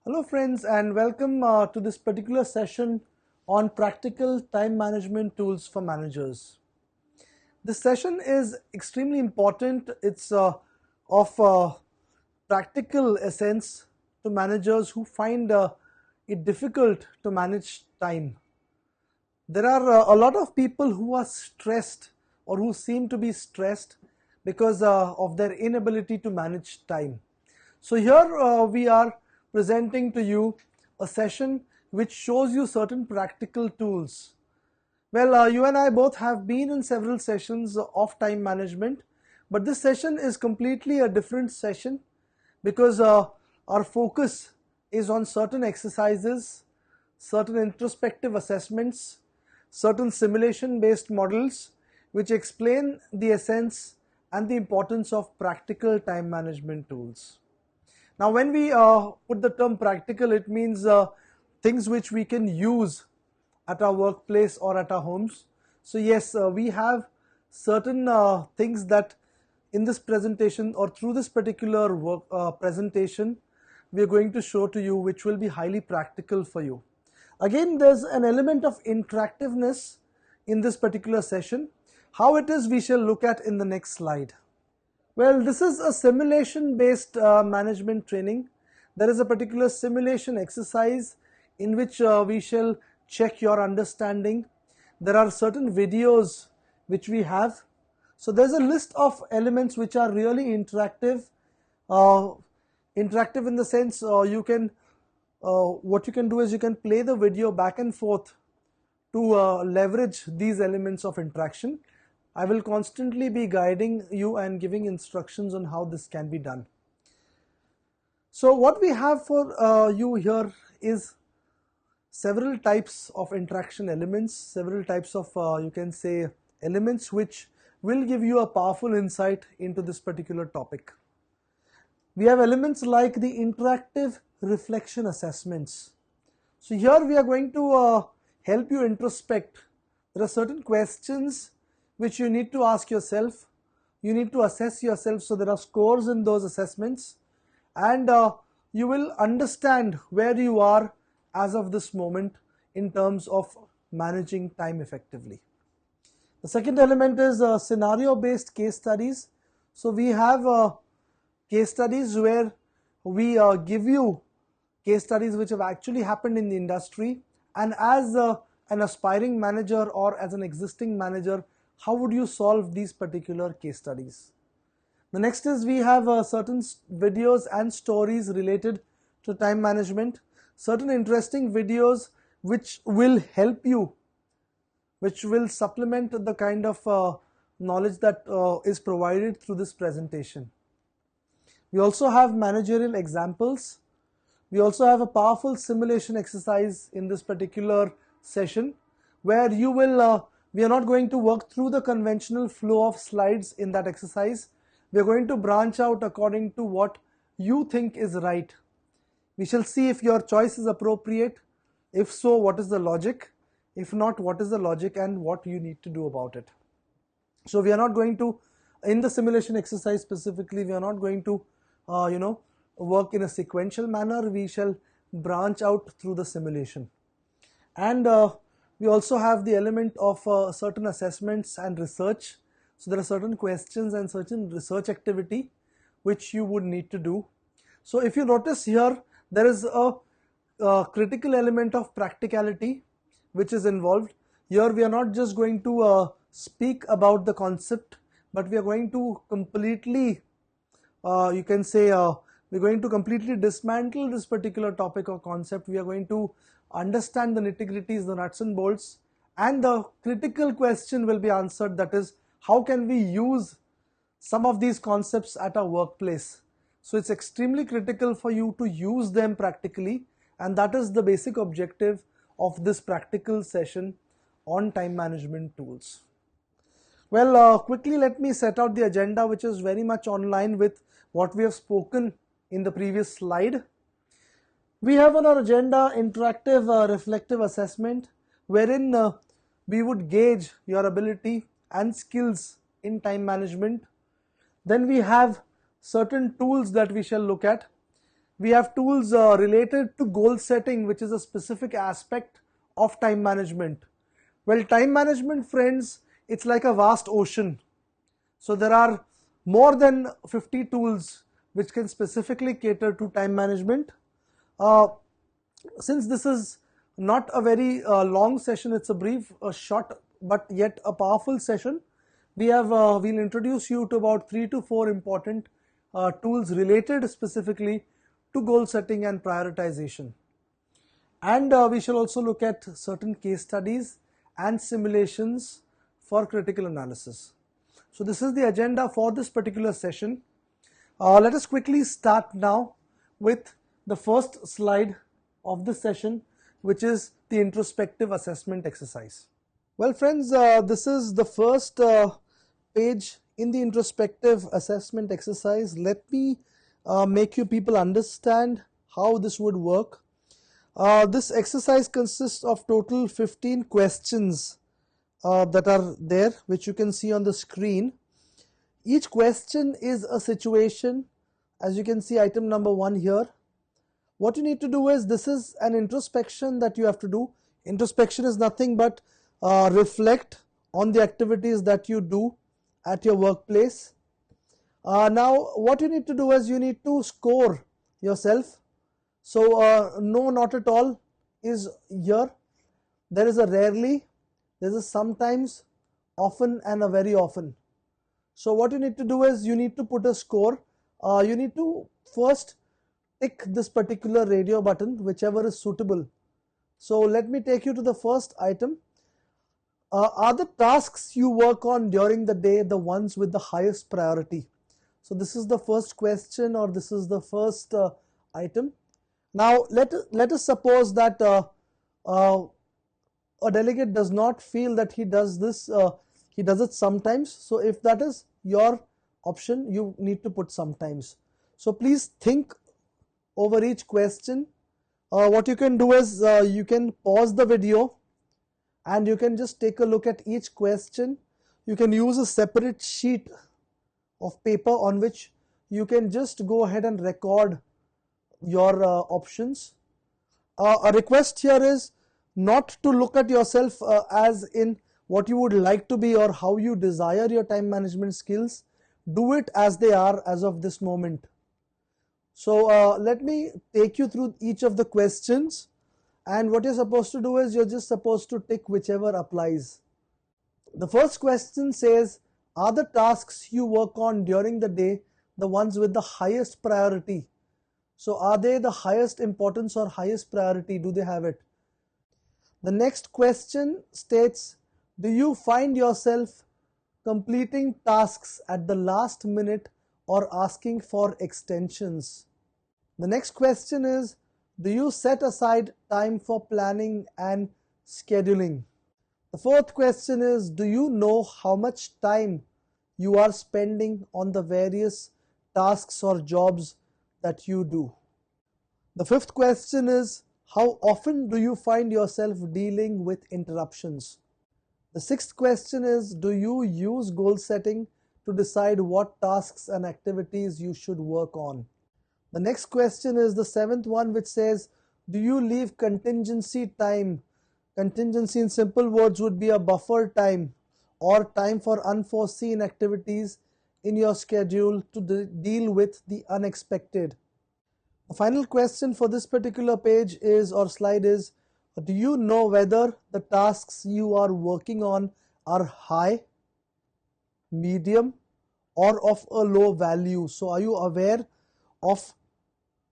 Hello friends, and welcome to this particular session on practical time management tools for managers. This session is extremely important. It's of practical essence to managers who find it difficult to manage time. There are a lot of people who are stressed or who seem to be stressed because of their inability to manage time. So here we are presenting to you a session which shows you certain practical tools. Well, you and I both have been in several sessions of time management, but this session is completely a different session because our focus is on certain exercises, certain introspective assessments, certain simulation based models which explain the essence and the importance of practical time management tools. Now when we put the term practical, it means things which we can use at our workplace or at our homes. So yes, we have certain things that in this presentation or through this particular presentation we are going to show to you, which will be highly practical for you. Again, there's an element of interactiveness in this particular session. How it is, we shall look at in the next slide. Well, this is a simulation based management training. There is a particular simulation exercise in which we shall check your understanding. There are certain videos which we have. So there's a list of elements which are really interactive. Interactive in the sense you can what you can do is you can play the video back and forth to leverage these elements of interaction. I will constantly be guiding you and giving instructions on how this can be done. So what we have for you here is several types of interaction elements, several types of you can say elements which will give you a powerful insight into this particular topic. We have elements like the interactive reflection assessments. So here we are going to help you introspect. There are certain questions which you need to ask yourself. You need to assess yourself, so there are scores in those assessments, and you will understand where you are as of this moment in terms of managing time effectively. The second element is scenario based case studies. So we have case studies where we give you case studies which have actually happened in the industry, and as an aspiring manager or as an existing manager, how would you solve these particular case studies? The next is we have certain videos and stories related to time management, certain interesting videos which will help you, which will supplement the kind of knowledge that is provided through this presentation. We also have managerial examples. We also have a powerful simulation exercise in this particular session where you will we are not going to work through the conventional flow of slides in that exercise. We are going to branch out according to what you think is right. We shall see if your choice is appropriate. If so, what is the logic? If not, what is the logic and what you need to do about it? So we are not going to, in the simulation exercise specifically, we are not going to work in a sequential manner. We shall branch out through the simulation. And we also have the element of certain assessments and research. So there are certain questions and certain research activity which you would need to do. So if you notice here, there is a critical element of practicality which is involved. Here we are not just going to speak about the concept, but we are going to completely, you can say, we're going to completely dismantle this particular topic or concept. We are going to understand the nitty-gritties, the nuts and bolts, and the critical question will be answered, that is, how can we use some of these concepts at our workplace? So it's extremely critical for you to use them practically, and that is the basic objective of this practical session on time management tools. Well, quickly let me set out the agenda, which is very much online with what we have spoken in the previous slide. We have on our agenda interactive reflective assessment, wherein we would gauge your ability and skills in time management. Then we have certain tools that we shall look at. We have tools related to goal setting, which is a specific aspect of time management. Well, time management, friends, it's like a vast ocean. So there are more than 50 tools which can specifically cater to time management. Since this is not a very long session, it's a brief, short, but yet a powerful session, we'll introduce you to about 3 to 4 important tools related specifically to goal setting and prioritization. And we shall also look at certain case studies and simulations for critical analysis. So this is the agenda for this particular session. Let us quickly start now with the first slide of the session, which is the introspective assessment exercise. Well, friends, this is the first page in the introspective assessment exercise. Let me make you people understand how this would work. This exercise consists of total 15 questions that are there, which you can see on the screen. Each question is a situation, as you can see item number 1 here. What you need to do is, this is an introspection that you have to do. Introspection is nothing but reflect on the activities that you do at your workplace. Now what you need to do is, you need to score yourself. So no, not at all is here. There is a rarely, there is a sometimes, often, and a very often. So what you need to do is, you need to put a score. You need to first tick this particular radio button, whichever is suitable. So let me take you to the first item. Are the tasks you work on during the day the ones with the highest priority? So this is the first question, or this is the first item. Now let us suppose that a delegate does not feel that he does this, he does it sometimes. So if that is your option, you need to put sometimes. So please think over each question. What you can do is, you can pause the video and you can just take a look at each question. You can use a separate sheet of paper on which you can just go ahead and record your options. A request here is not to look at yourself as in what you would like to be or how you desire your time management skills. Do it as they are as of this moment. So let me take you through each of the questions, and what you're supposed to do is, you're just supposed to tick whichever applies. The first question says, are the tasks you work on during the day the ones with the highest priority? So are they the highest importance or highest priority? Do they have it? The next question states, do you find yourself completing tasks at the last minute or asking for extensions? The next question is, do you set aside time for planning and scheduling? The fourth question is, do you know how much time you are spending on the various tasks or jobs that you do? The fifth question is, how often do you find yourself dealing with interruptions? The sixth question is, do you use goal setting to decide what tasks and activities you should work on? The next question is the seventh one, which says, do you leave contingency time? Contingency in simple words would be a buffer time or time for unforeseen activities in your schedule to deal with the unexpected. The final question for this particular page is, or slide is, do you know whether the tasks you are working on are high, medium, or of a low value? So are you aware of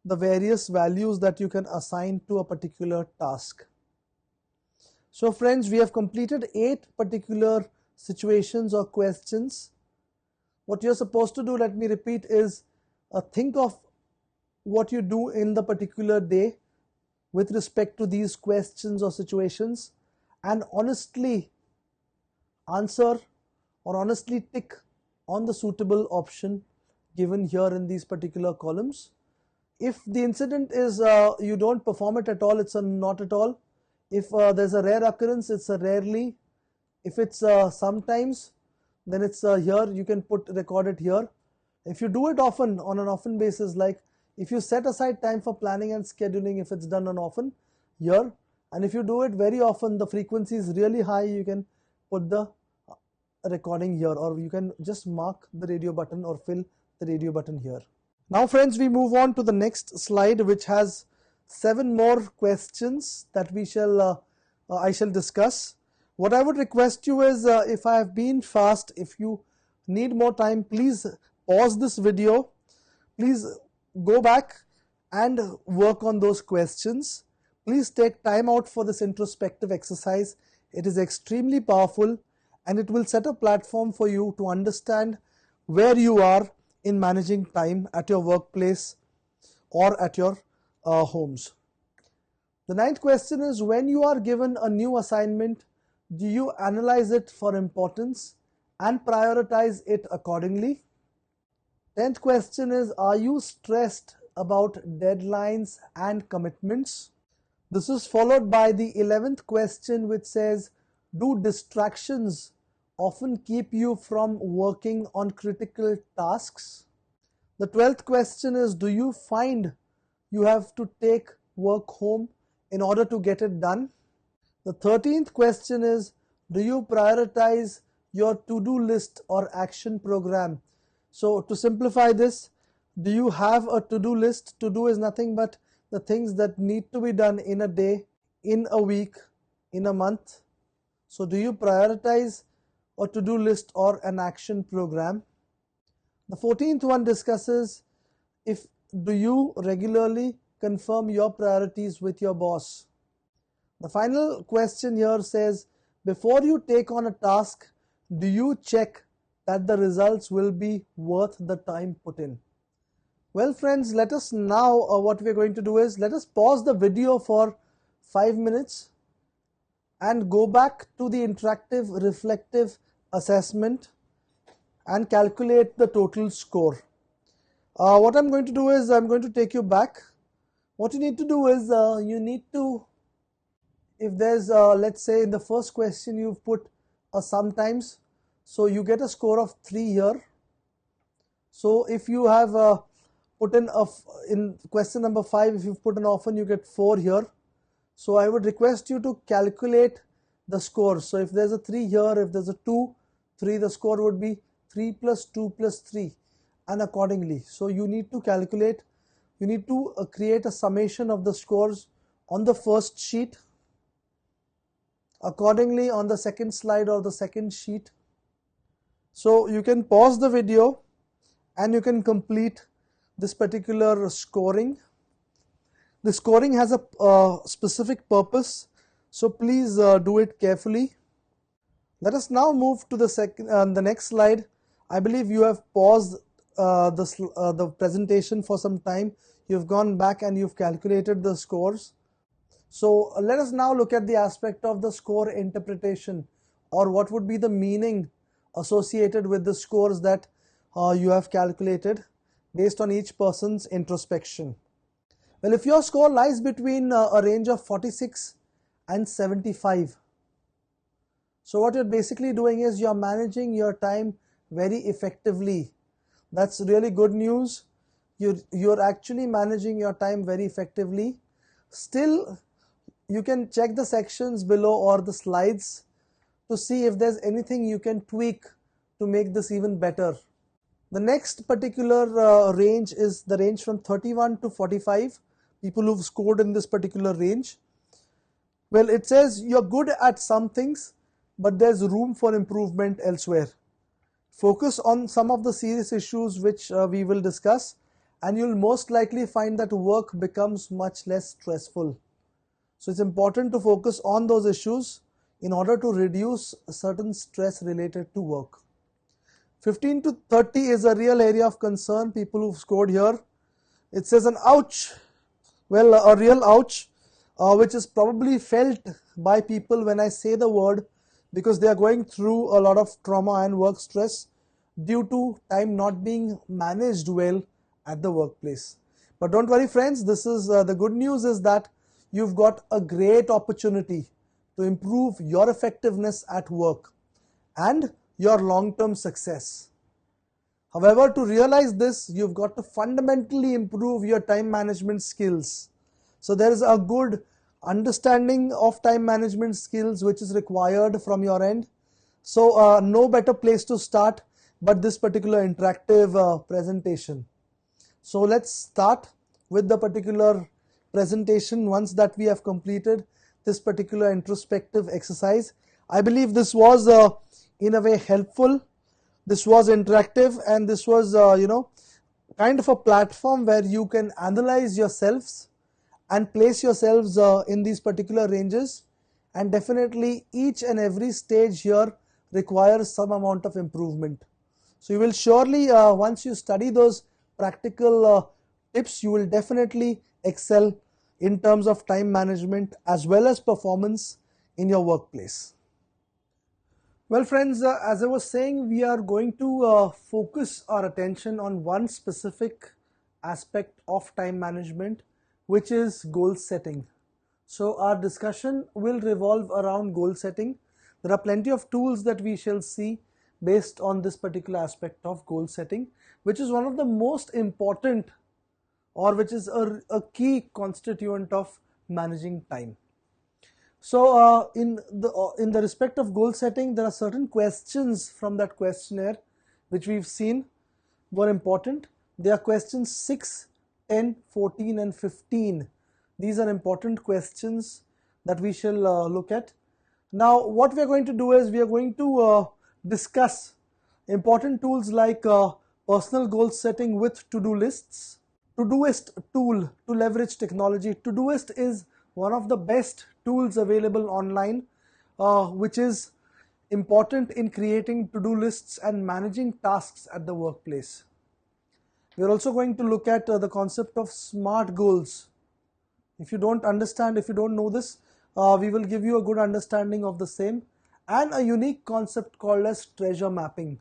the various values that you can assign to a particular task? So friends, we have completed 8 particular situations or questions. What you're supposed to do, let me repeat, is think of what you do in the particular day with respect to these questions or situations, and honestly answer or honestly tick on the suitable option given here in these particular columns. If the incident is you don't perform it at all, it's a not at all. If there's a rare occurrence, it's a rarely. If it's sometimes, then it's here, you can record it here. If you do it often, on an often basis, like If you set aside time for planning and scheduling, if it's done on often, here, and if you do it very often, the frequency is really high, you can put the recording here, or you can just mark the radio button or fill the radio button here. Now friends, we move on to the next slide, which has 7 more questions that I shall discuss. What I would request you is, if I have been fast, if you need more time, please pause this video, please go back and work on those questions. Please take time out for this introspective exercise. It is extremely powerful and it will set a platform for you to understand where you are in managing time at your workplace or at your homes. The 9th question is, when you are given a new assignment, do you analyze it for importance and prioritize it accordingly? 10th question is, are you stressed about deadlines and commitments? This is followed by the 11th question, which says, do distractions often keep you from working on critical tasks? The 12th question is, do you find you have to take work home in order to get it done? The 13th question is, do you prioritize your to-do list or action program? So to simplify this, do you have a to-do list? To-do is nothing but the things that need to be done in a day, in a week, in a month. So do you prioritize a to-do list or an action program? The 14th one discusses, do you regularly confirm your priorities with your boss? The final question here says, before you take on a task, do you check that the results will be worth the time put in? Well friends, let us now, what we're going to do is, let us pause the video for 5 minutes and go back to the interactive reflective assessment and calculate the total score. What I'm going to do is, I'm going to take you back. What you need to do is, you need to, if there's, let's say in the first question you've put a sometimes, so you get a score of 3 here. So if you have put in question number 5, if you've put an often, you get 4 here. So I would request you to calculate the score. So if there's a 3 here, if there's a 2, 3, the score would be 3 plus 2 plus 3, and accordingly. So you need to calculate, you need to create a summation of the scores on the first sheet, accordingly on the second slide or the second sheet. So you can pause the video and you can complete this particular scoring. The scoring has a specific purpose, so please do it carefully. Let us now move to the next slide. I believe you have paused the presentation for some time. You've gone back and you've calculated the scores. So let us now look at the aspect of the score interpretation, or what would be the meaning associated with the scores that you have calculated based on each person's introspection. Well, if your score lies between a range of 46 and 75, so what you're basically doing is you're managing your time very effectively. That's really good news. You're actually managing your time very effectively. Still, you can check the sections below or the slides to see if there's anything you can tweak to make this even better. The next particular range is the range from 31 to 45, people who've scored in this particular range. Well, it says you're good at some things, but there's room for improvement elsewhere. Focus on some of the serious issues which we will discuss, and you'll most likely find that work becomes much less stressful. So it's important to focus on those issues in order to reduce certain stress related to work. 15 to 30 is a real area of concern, people who've scored here. It says an ouch, well, a real ouch, which is probably felt by people when I say the word, because they are going through a lot of trauma and work stress due to time not being managed well at the workplace. But don't worry friends, this is the good news is that you've got a great opportunity to improve your effectiveness at work and your long-term success. However, to realize this, you've got to fundamentally improve your time management skills. So there is a good understanding of time management skills which is required from your end. So no better place to start but this particular interactive presentation. So let's start with the particular presentation once that we have completed this particular introspective exercise. I believe this was in a way helpful. This was interactive, and this was kind of a platform where you can analyze yourselves and place yourselves in these particular ranges, and definitely each and every stage here requires some amount of improvement. So you will surely once you study those practical tips, you will definitely excel in terms of time management as well as performance in your workplace. Well friends, as I was saying, we are going to focus our attention on one specific aspect of time management, which is goal setting. So our discussion will revolve around goal setting. There are plenty of tools that we shall see based on this particular aspect of goal setting, which is one of the most important, or which is a key constituent of managing time. So in the respect of goal setting, there are certain questions from that questionnaire which we've seen were important. They are questions 6, 10, 14 and 15. These are important questions that we shall look at. Now what we are going to do is we are going to discuss important tools like personal goal setting with to-do lists, Todoist tool to leverage technology. Todoist is one of the best tools available online, which is important in creating to-do lists and managing tasks at the workplace. We are also going to look at the concept of SMART goals. If you don't understand, if you don't know this, we will give you a good understanding of the same, and a unique concept called as treasure mapping,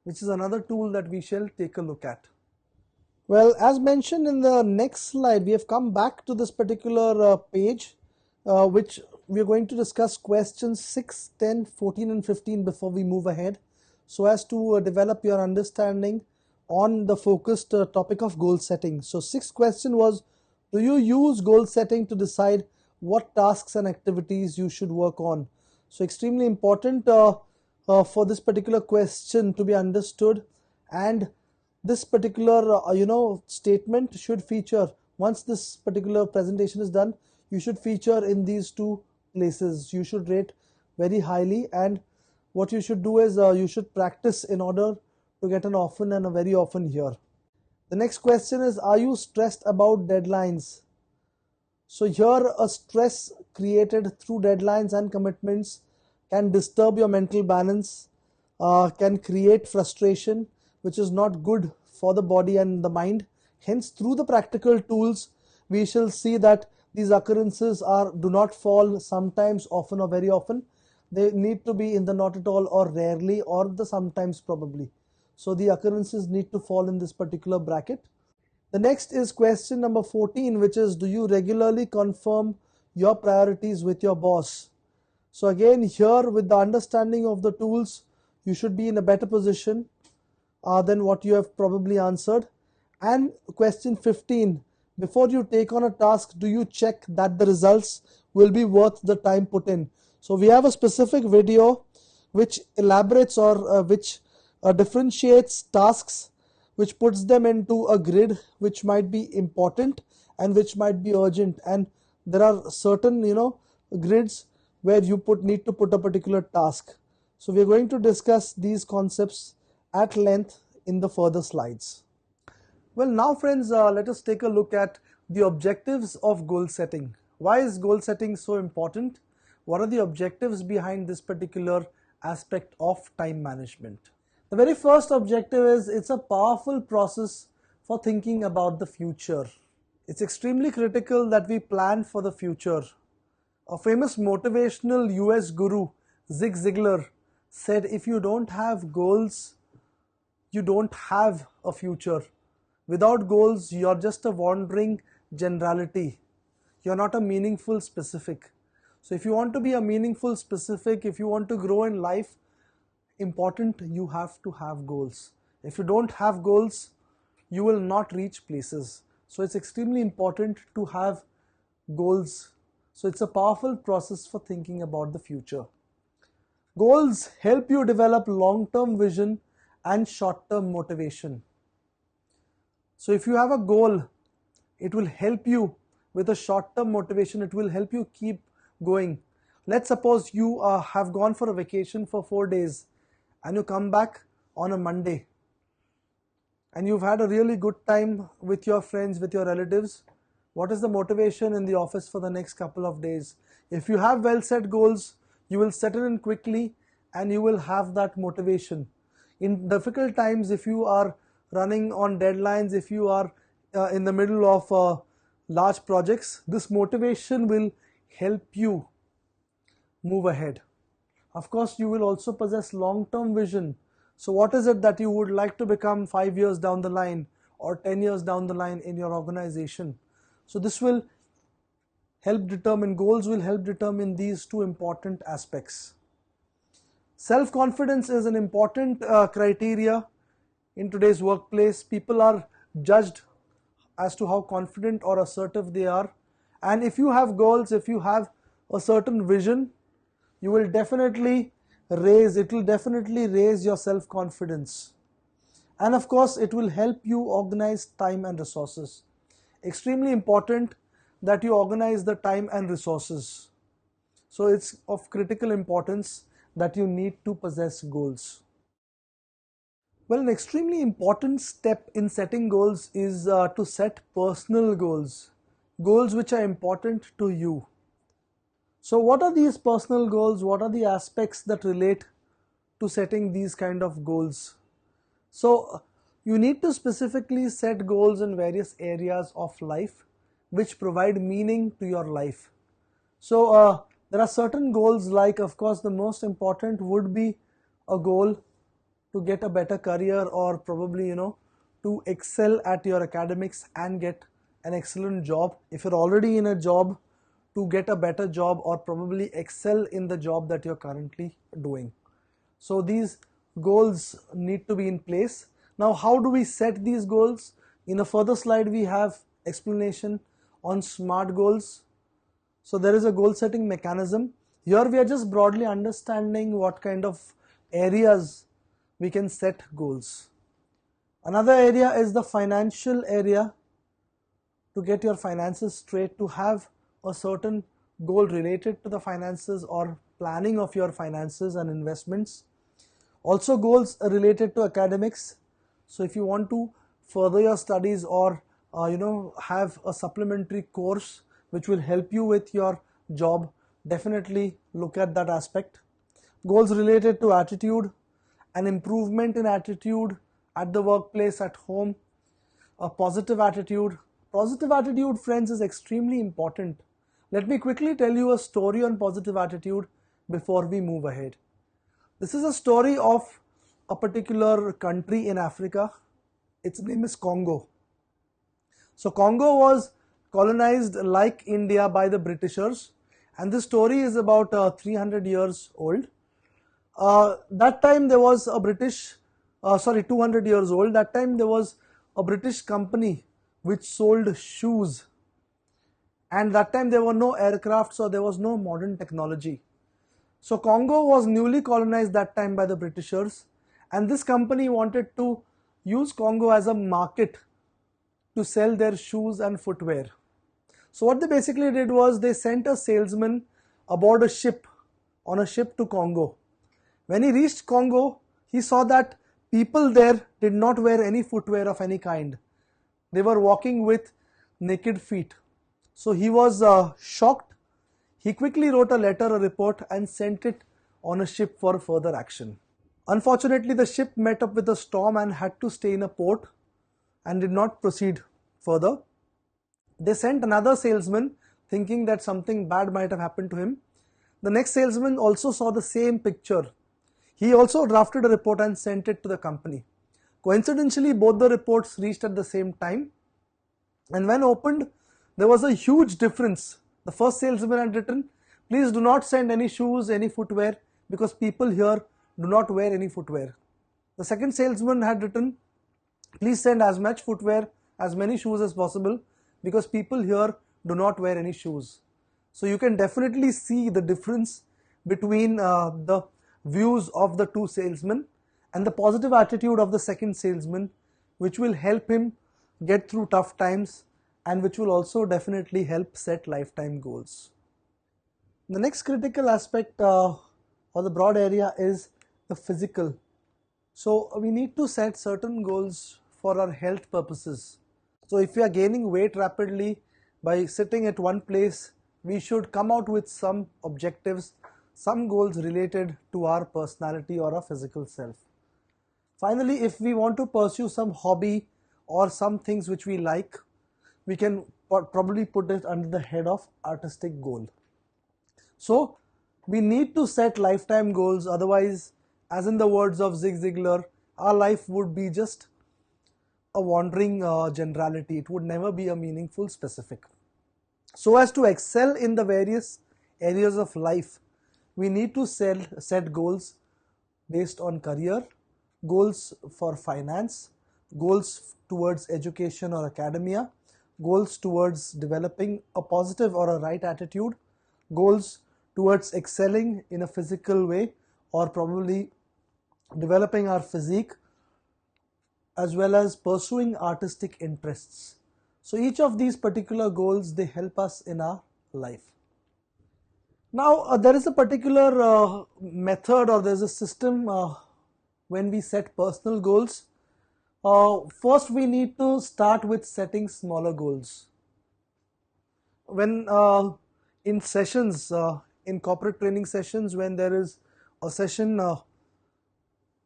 which is another tool that we shall take a look at. Well, as mentioned in the next slide, we have come back to this particular page, which we are going to discuss questions 6, 10, 14 and 15 before we move ahead, so as to develop your understanding on the focused topic of goal setting. So 6th question was, do you use goal setting to decide what tasks and activities you should work on? So extremely important for this particular question to be understood, and this particular statement should feature, once this particular presentation is done, you should feature in these two places. You should rate very highly, and what you should do is you should practice in order to get an often and a very often here. The next question is, are you stressed about deadlines? So here, a stress created through deadlines and commitments can disturb your mental balance, can create frustration, which is not good for the body and the mind. Hence, through the practical tools, we shall see that these occurrences do not fall sometimes, often or very often. They need to be in the not at all or rarely or the sometimes probably. So the occurrences need to fall in this particular bracket. The next is question number 14, which is, do you regularly confirm your priorities with your boss? So again, here with the understanding of the tools, you should be in a better position than what you have probably answered. And question 15, before you take on a task, do you check that the results will be worth the time put in? So we have a specific video which elaborates or which differentiates tasks, which puts them into a grid which might be important and which might be urgent, and there are certain grids where you need to put a particular task. So we are going to discuss these concepts at length in the further slides. Well, now friends, let us take a look at the objectives of goal setting. Why is goal setting so important? What are the objectives behind this particular aspect of time management? The very first objective is, it's a powerful process for thinking about the future. It's extremely critical that we plan for the future. A famous motivational US guru, Zig Ziglar, said, if you don't have goals, you don't have a future. Without goals, you're just a wandering generality. You're not a meaningful specific. So if you want to be a meaningful specific, if you want to grow in life, important, you have to have goals. If you don't have goals, you will not reach places. So it's extremely important to have goals. So it's a powerful process for thinking about the future. Goals help you develop long-term vision and short-term motivation. So if you have a goal, it will help you with a short-term motivation. It will help you keep going. Let's suppose you have gone for a vacation for 4 days and you come back on a Monday and you've had a really good time with your friends, with your relatives. What is the motivation in the office for the next couple of days? If you have well set goals, you will settle in quickly and you will have that motivation. In difficult times, if you are running on deadlines, if you are in the middle of large projects, this motivation will help you move ahead. Of course, you will also possess long-term vision. So what is it that you would like to become 5 years down the line or 10 years down the line in your organization? So this will help determine, goals will help determine these two important aspects. Self-confidence is an important criteria in today's workplace. People are judged as to how confident or assertive they are. And if you have goals, if you have a certain vision, you will definitely raise your self-confidence. And of course, it will help you organize time and resources. Extremely important that you organize the time and resources. So it's of critical importance that you need to possess goals. Well, an extremely important step in setting goals is to set personal goals, goals which are important to you. So what are these personal goals? What are the aspects that relate to setting these kind of goals? So you need to specifically set goals in various areas of life which provide meaning to your life. So there are certain goals, like of course the most important would be a goal to get a better career, or probably to excel at your academics and get an excellent job. If you're already in a job, to get a better job or probably excel in the job that you're currently doing. So these goals need to be in place. Now, how do we set these goals? In a further slide, we have explanation on SMART goals. So there is a goal setting mechanism. Here we are just broadly understanding what kind of areas we can set goals. Another area is the financial area, to get your finances straight, to have a certain goal related to the finances or planning of your finances and investments. Also goals related to academics. So if you want to further your studies or have a supplementary course which will help you with your job, definitely look at that aspect. Goals related to attitude, an improvement in attitude at the workplace, at home, a positive attitude. Positive attitude, friends, is extremely important. Let me quickly tell you a story on positive attitude before we move ahead. This is a story of a particular country in Africa. Its name is Congo. So Congo was colonized like India by the Britishers, and this story is about 300 years old. That time there was a 200 years old. That time there was a British company which sold shoes. And that time there were no aircraft, so there was no modern technology. So Congo was newly colonized that time by the Britishers, and this company wanted to use Congo as a market to sell their shoes and footwear. So what they basically did was they sent a salesman aboard a ship, on a ship to Congo. When he reached Congo, he saw that people there did not wear any footwear of any kind. They were walking with naked feet. So he was shocked. He quickly wrote a letter, a report, and sent it on a ship for further action. Unfortunately, the ship met up with a storm and had to stay in a port and did not proceed further. They sent another salesman thinking that something bad might have happened to him. The next salesman also saw the same picture. He also drafted a report and sent it to the company. Coincidentally, both the reports reached at the same time, and when opened, there was a huge difference. The first salesman had written, "Please do not send any shoes, any footwear, because people here do not wear any footwear." The second salesman had written, please send as much footwear, as many shoes as possible, because people here do not wear any shoes. So you can definitely see the difference between the views of the two salesmen and the positive attitude of the second salesman, which will help him get through tough times and which will also definitely help set lifetime goals. The next critical aspect or the broad area is the physical. So we need to set certain goals for our health purposes. So if we are gaining weight rapidly by sitting at one place, we should come out with some objectives, some goals related to our personality or our physical self. Finally, if we want to pursue some hobby or some things which we like, we can probably put it under the head of artistic goal. So we need to set lifetime goals, otherwise, as in the words of Zig Ziglar, our life would be just a wandering generality. It would never be a meaningful specific. So as to excel in the various areas of life, we need to set goals based on career, goals for finance, goals towards education or academia, goals towards developing a positive or a right attitude, goals towards excelling in a physical way or probably developing our physique, as well as pursuing artistic interests. So each of these particular goals, they help us in our life. Now there is a particular method or there's a system when we set personal goals. First we need to start with setting smaller goals. When in sessions, in corporate training sessions, when there is a session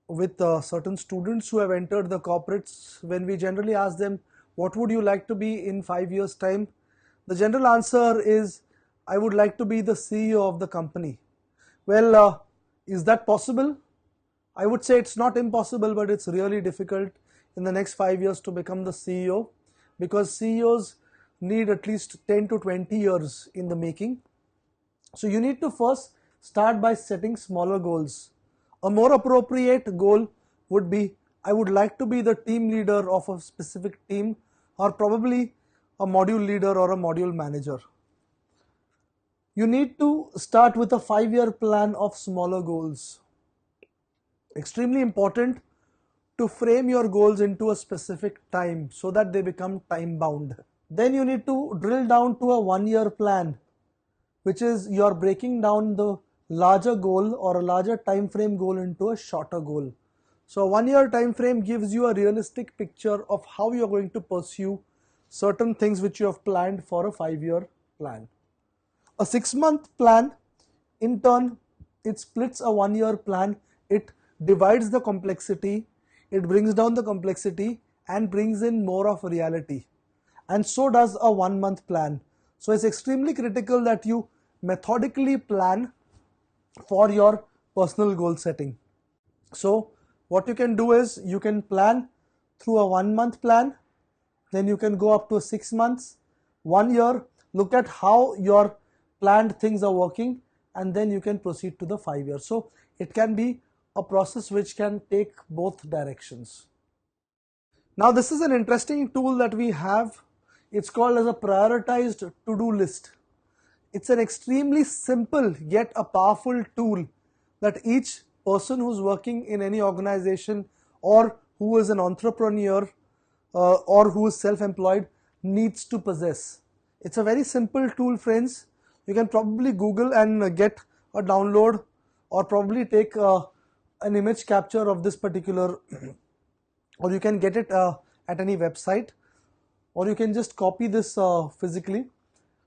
with certain students who have entered the corporates, when we generally ask them, what would you like to be in 5 years' time? The general answer is, I would like to be the CEO of the company. Well, is that possible? I would say it's not impossible, but it's really difficult in the next 5 years to become the CEO, because CEOs need at least 10 to 20 years in the making. So you need to first start by setting smaller goals. A more appropriate goal would be, I would like to be the team leader of a specific team, or probably a module leader or a module manager. You need to start with a 5-year plan of smaller goals. Extremely important to frame your goals into a specific time so that they become time bound. Then you need to drill down to a 1-year plan, which is you're breaking down the larger goal or a larger time frame goal into a shorter goal. So a 1-year time frame gives you a realistic picture of how you're going to pursue certain things which you have planned for a 5-year plan. A 6-month plan, in turn, it splits a 1-year plan. It divides the complexity, it brings down the complexity and brings in more of reality. And so does a 1-month plan. So it's extremely critical that you methodically plan for your personal goal setting. So what you can do is you can plan through a 1-month plan, then you can go up to 6 months, 1 year, look at how your planned things are working, and then you can proceed to the 5 years. So it can be a process which can take both directions. Now this is an interesting tool that we have. It's called as a prioritized to-do list. It's an extremely simple yet a powerful tool that each person who's working in any organization or who is an entrepreneur or who is self-employed needs to possess. It's a very simple tool, friends. You can probably Google and get a download, or probably take an image capture of this particular, or you can get it at any website, or you can just copy this physically.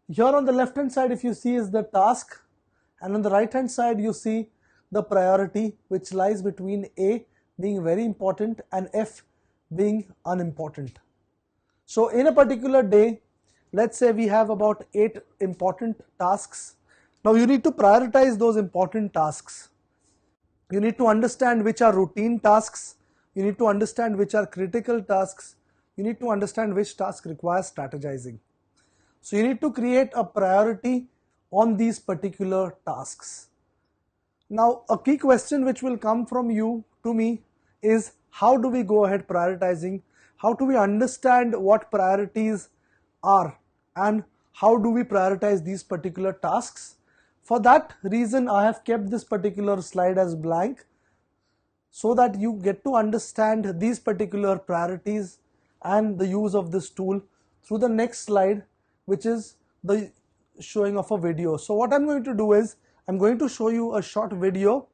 Here on the left hand side, if you see, is the task, and on the right hand side you see the priority, which lies between A being very important and F being unimportant. So in a particular day, let's say we have about 8 important tasks. Now you need to prioritize those important tasks. You need to understand which are routine tasks. You need to understand which are critical tasks. You need to understand which task requires strategizing. So you need to create a priority on these particular tasks. Now a key question which will come from you to me is how do we go ahead prioritizing, how do we understand what priorities are, and how do we prioritize these particular tasks. For that reason, I have kept this particular slide as blank so that you get to understand these particular priorities and the use of this tool through the next slide, which is the showing of a video. So what I'm going to do is I'm going to show you a short video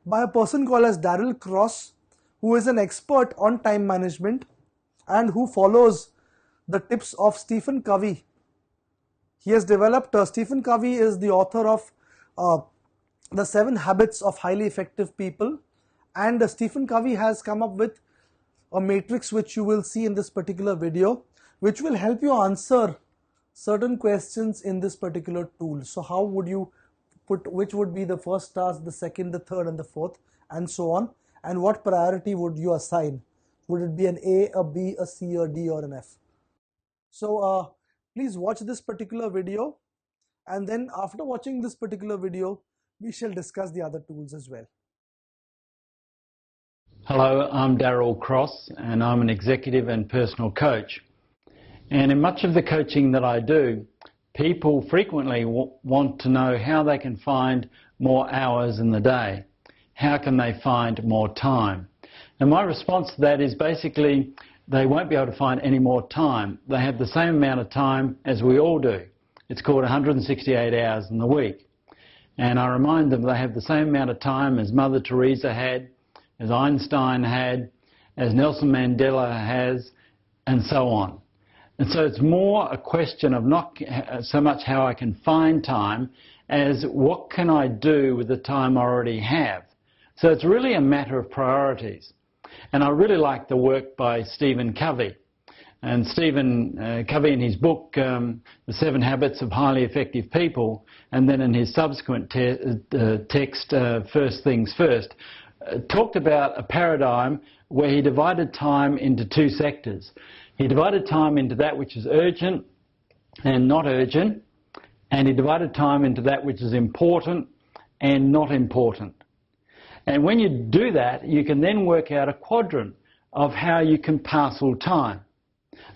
by a person called as Darryl Cross, who is an expert on time management and who follows the tips of Stephen Covey. He has developed, Stephen Covey is the author of the 7 Habits of Highly Effective People, and Stephen Covey has come up with a matrix which you will see in this particular video, which will help you answer certain questions in this particular tool. So how would you put, which would be the first task, the second, the third, and the fourth, and so on, and what priority would you assign? Would it be an A, a B, a C, a D, or an F? So please watch this particular video, and then after watching this particular video, we shall discuss the other tools as well. Hello, I'm Darryl Cross, and I'm an executive and personal coach. And in much of the coaching that I do, people frequently want to know how they can find more hours in the day. How can they find more time? And my response to that is basically they won't be able to find any more time. They have the same amount of time as we all do. It's called 168 hours in the week. And I remind them they have the same amount of time as Mother Teresa had, as Einstein had, as Nelson Mandela has, and so on. And so it's more a question of not so much how I can find time as what can I do with the time I already have. So it's really a matter of priorities. And I really like the work by Stephen Covey. And Stephen Covey, in his book, The 7 Habits of Highly Effective People, and then in his subsequent text, First Things First, talked about a paradigm where he divided time into 2 sectors. He divided time into that which is urgent and not urgent, and he divided time into that which is important and not important. And when you do that, you can then work out a quadrant of how you can parcel time.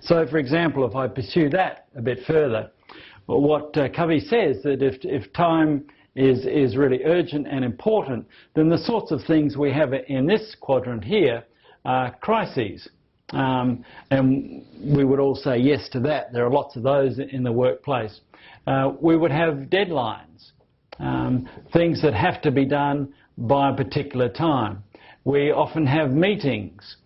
So, for example, if I pursue that a bit further, what Covey says that if time is really urgent and important, then the sorts of things we have in this quadrant here are crises. And we would all say yes to that. There are lots of those in the workplace. We would have deadlines, things that have to be done by a particular time. We often have meetings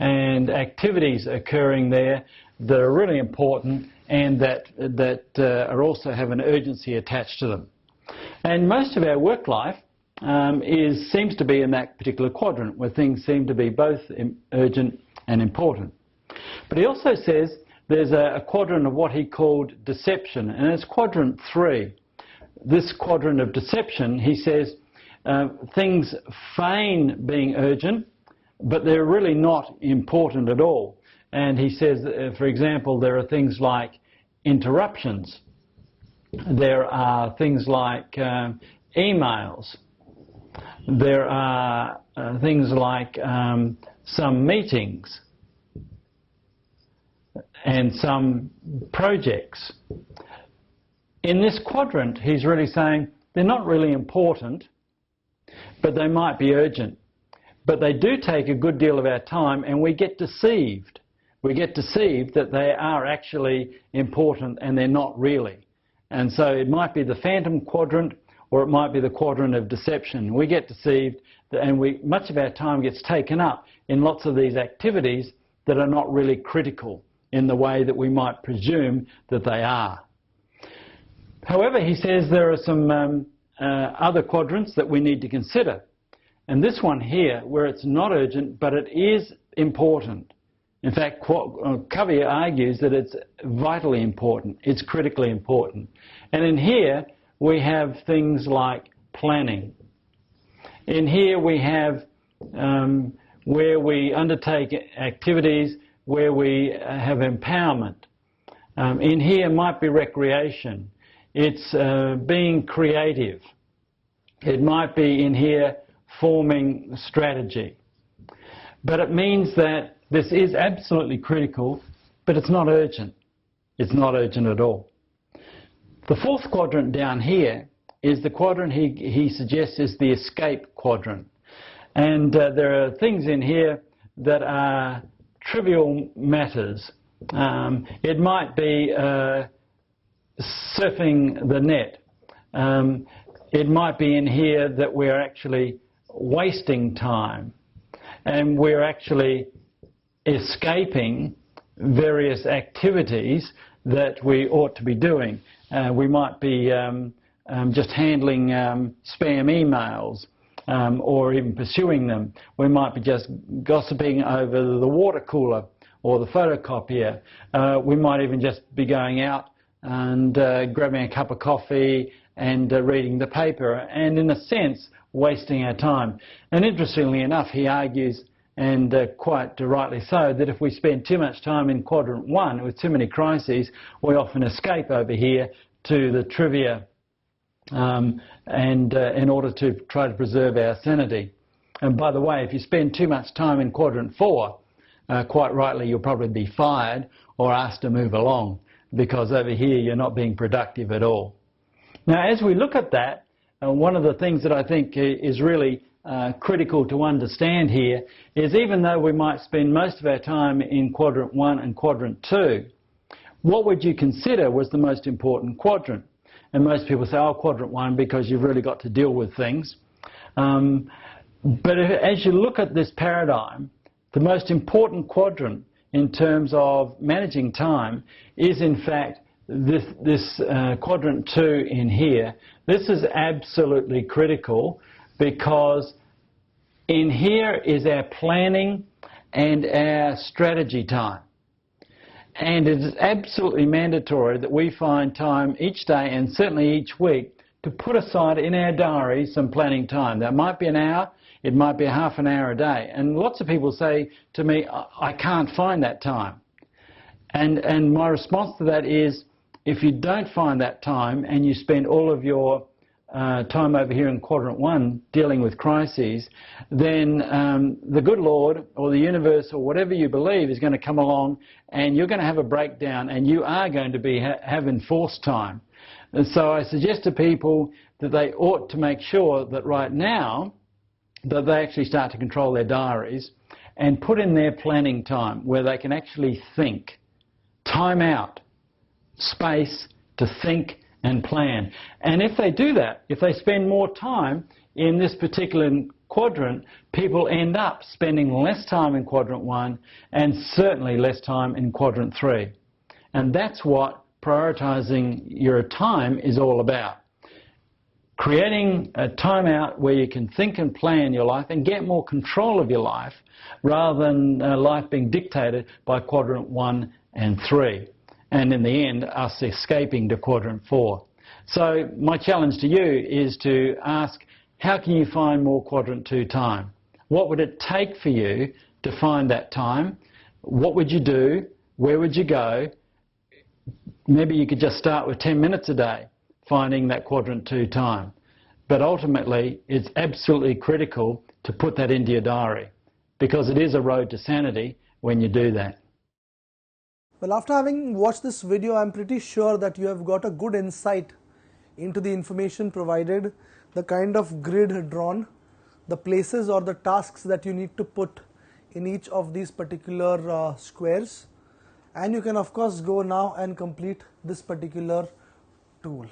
and activities occurring there that are really important and that are also have an urgency attached to them. And most of our work life seems to be in that particular quadrant where things seem to be both urgent and important. But he also says there's a quadrant of what he called deception, and it's quadrant 3. This quadrant of deception, he says, things feign being urgent, but they're really not important at all. And he says, for example, there are things like interruptions. There are things like emails. There are things like some meetings and some projects. In this quadrant, he's really saying they're not really important, but they might be urgent. But they do take a good deal of our time, and we get deceived. We get deceived that they are actually important and they're not really. And so it might be the phantom quadrant, or it might be the quadrant of deception. We get deceived, and much of our time gets taken up in lots of these activities that are not really critical in the way that we might presume that they are. However, he says there are some other quadrants that we need to consider. And this one here, where it's not urgent, but it is important. In fact, Covey argues that it's vitally important, it's critically important. And in here, we have things like planning. In here, we have where we undertake activities where we have empowerment. In here might be recreation. It's being creative. It might be in here forming strategy. But it means that this is absolutely critical, but it's not urgent. It's not urgent at all. The fourth quadrant down here is the quadrant he suggests is the escape quadrant. And there are things in here that are trivial matters. It might be surfing the net. It might be in here that we're actually wasting time and we're actually escaping various activities that we ought to be doing. We might be just handling spam emails or even pursuing them. We might be just gossiping over the water cooler or the photocopier. We might even just be going out and grabbing a cup of coffee and reading the paper, and in a sense wasting our time. And interestingly enough, he argues, and quite rightly so, that if we spend too much time in quadrant 1 with too many crises, we often escape over here to the trivia and in order to try to preserve our sanity. And by the way, if you spend too much time in quadrant 4, quite rightly you'll probably be fired or asked to move along, because over here you're not being productive at all. Now, as we look at that, one of the things that I think is really critical to understand here is, even though we might spend most of our time in quadrant 1 and quadrant 2, what would you consider was the most important quadrant? And most people say, oh, quadrant 1, because you've really got to deal with things. But as you look at this paradigm, the most important quadrant in terms of managing time is, in fact, this quadrant 2 in here. This is absolutely critical, because in here is our planning and our strategy time. And it is absolutely mandatory that we find time each day, and certainly each week, to put aside in our diary some planning time. That might be an hour, it might be a half an hour a day. And lots of people say to me, I can't find that time. And my response to that is, if you don't find that time and you spend all of your time over here in quadrant 1 dealing with crises, then the good Lord or the universe or whatever you believe is going to come along, and you're going to have a breakdown, and you are going to be having forced time. And so I suggest to people that they ought to make sure that right now that they actually start to control their diaries and put in their planning time where they can actually think. Time out. Space to think and plan. And if they do that, if they spend more time in this particular quadrant, people end up spending less time in quadrant 1 and certainly less time in quadrant 3. And that's what prioritizing your time is all about. Creating a time out where you can think and plan your life and get more control of your life, rather than life being dictated by quadrant 1 and 3. And in the end, us escaping to quadrant 4. So my challenge to you is to ask, how can you find more quadrant 2 time? What would it take for you to find that time? What would you do? Where would you go? Maybe you could just start with 10 minutes a day, finding that quadrant 2 time. But ultimately, it's absolutely critical to put that into your diary, because it is a road to sanity when you do that. Well, after having watched this video, I'm pretty sure that you have got a good insight into the information provided, the kind of grid drawn, the places or the tasks that you need to put in each of these particular squares. And you can of course go now and complete this particular tool.